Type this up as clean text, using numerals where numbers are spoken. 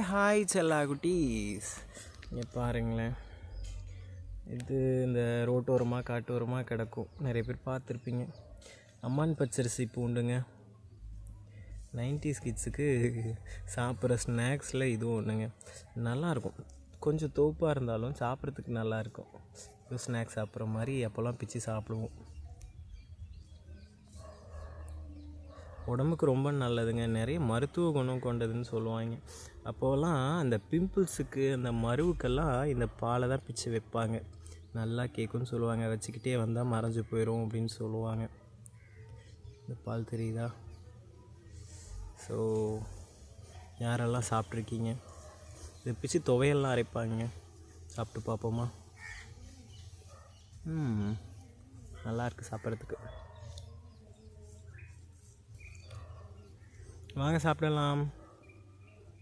Hi செல்லா குட்டீஸ், இங்கே பாருங்களேன். இது இந்த ரோட்டோரமாக காட்டோரமாக கிடக்கும். நிறைய பேர் பார்த்துருப்பீங்க. அம்மான் பச்சரிசி பூண்டுங்க. 90s கிட்ஸுக்கு சாப்பிட்ற ஸ்நாக்ஸில் இதுவும் ஒன்றுங்க. நல்லாயிருக்கும். கொஞ்சம் தோப்பாக இருந்தாலும் சாப்பிட்றதுக்கு நல்லாயிருக்கும். இது ஸ்நாக்ஸ் சாப்பிட்ற மாதிரி அப்போல்லாம் பிச்சு சாப்பிடுவோம். உடம்புக்கு ரொம்ப நல்லதுங்க. நிறைய மருத்துவ குணம் கொண்டதுன்னு சொல்லுவாங்க. அப்போலாம் அந்த பிம்பிள்ஸுக்கு அந்த மருவுக்கெல்லாம் இந்த பாலை தான் பிச்சு வைப்பாங்க. நல்லா கேட்குன்னு சொல்லுவாங்க. வச்சுக்கிட்டே வந்தால் மறைஞ்சு போயிடும் அப்படின்னு சொல்லுவாங்க. இந்த பால் தெரியுதா? ஸோ யாரெல்லாம் சாப்பிட்ருக்கீங்க? இதை பிச்சு துவையெல்லாம் அரைப்பாங்க. சாப்பிட்டு பார்ப்போமா? நல்லாயிருக்கு சாப்பிட்றதுக்கு. வாங்க சாப்பிடலாம்.